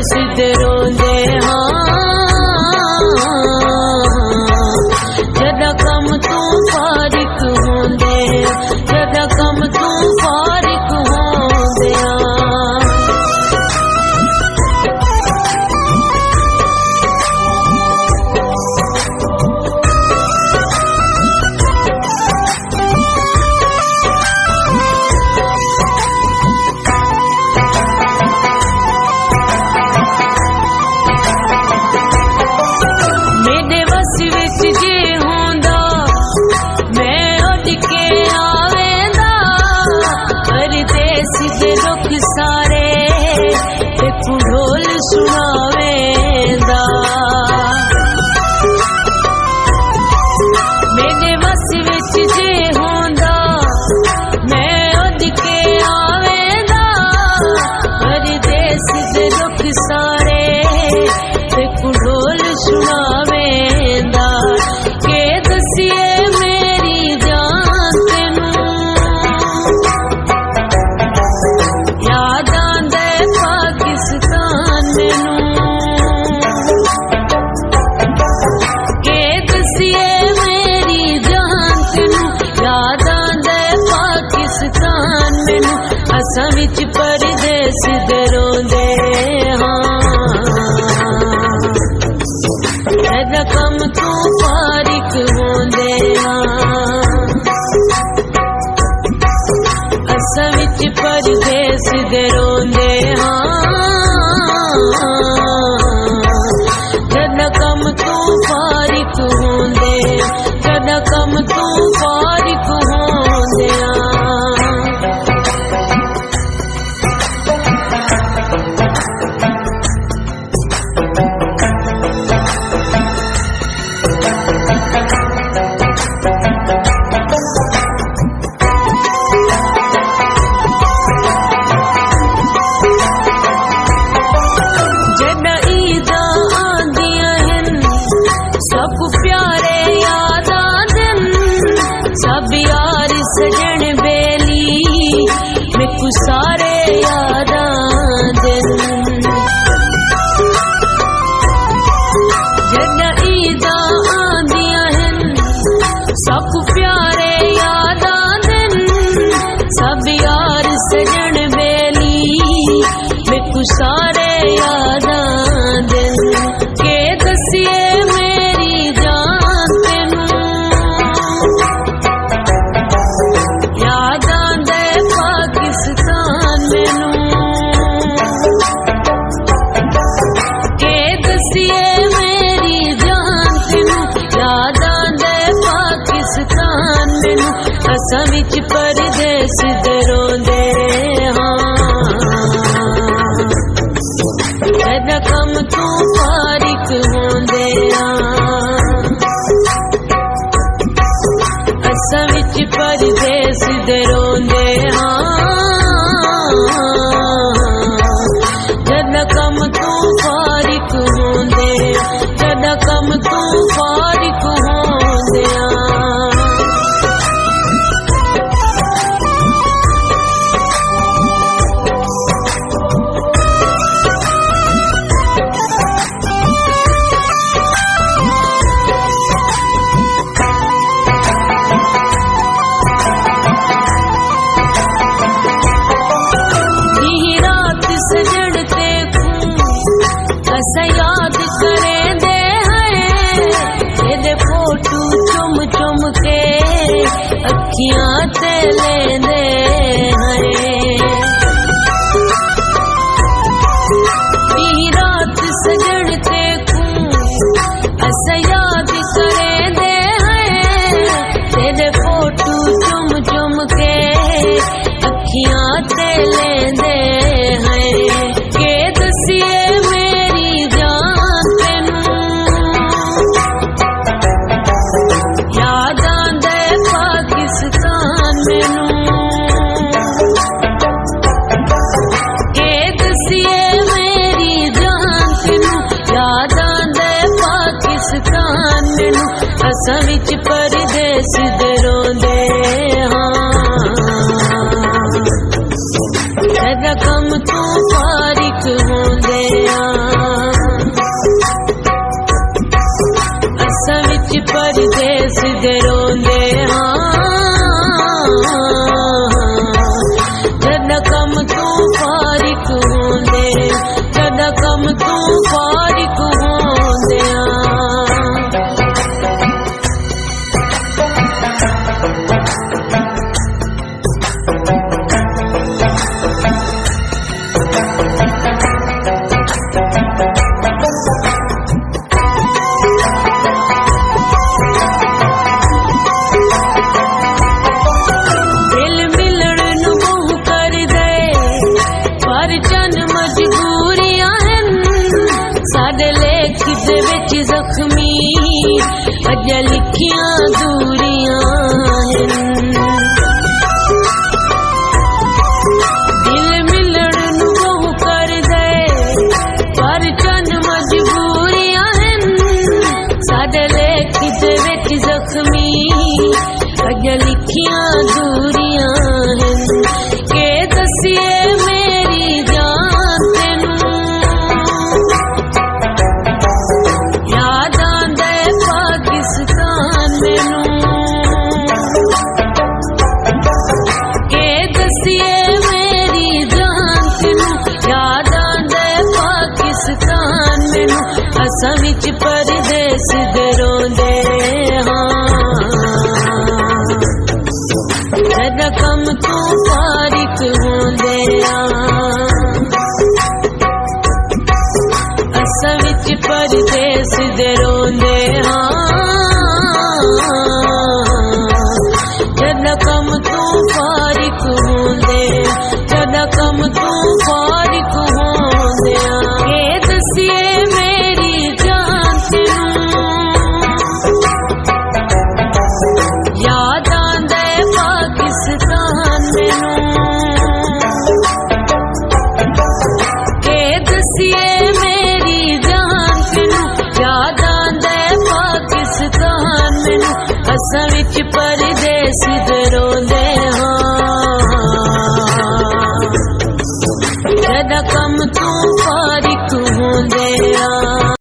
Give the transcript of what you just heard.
सिद्धे रोंदे जदा कम तू फारिक होंदे जदा कम तू फारिक होंदे सारे एक ढोल सुनावेंदा मेरे वस विच जे होंदा मैं उद के आवेंदा परदेस दे दुख सारे एक ढोल सुनावेंदा के दसिए मेरी जान तेनू असां विच परदेस दे रोंदे जदा कम तू फारिक होंदे असां विच परदेस दे रोंदे जदा कम तू फारिक होंदे जदा कम तू फारिक होंदे सजन बेली मेकू सारे यादां दिन जदा ईदा आंदियां हन सब प्यारे यादां दिन सब यार सजन बेली मेकू सारे यादां दिन के दसिए मेरी जान तेनू असां विच परदेस दे रोंदे जदा कम तू फारिक होंदे असां विच परदेस दे रोंदे जदा कम तू फारिक होंदे जदा कम तू फारिक होंदे याद करें दे हैं फोटू चुम चुम के अखियां ते लेंदे हैं रात सजन ते असां याद करें दे हैं फोटू चुम चुम के अखियां ते लेंदे हैं के दसिए असां विच परदेस दे रोंदे जदा कम तू फारिक होंदे अजे लिखियां दूरियां हैं। दिल मिलण नूं बहु कर दे पर चंद मजबूरियां हैं। साडे लेख दे विच जख्मी अजे लिखियां दूरियां हैं। के दसिए मेरी जान तेनू याद आंदा पाकिस्तान मैनू। के दसिए मेरी जान तेनू याद आंदा पाकिस्तान मैनू। असां विच परदेस दे रोंदे रकम तू फारिक होंदे असां विच परदेस दे रोंदे रकम तू फारिक होंदे रकम तू फारिक होंदे। के दसिए मेरी जान तेनू याद आंदा पाकिस्तान मैनू। के दसिए मेरी जान तेनू याद आंदा पाकिस्तान मैनू। असां विच परदेस दे रोंदे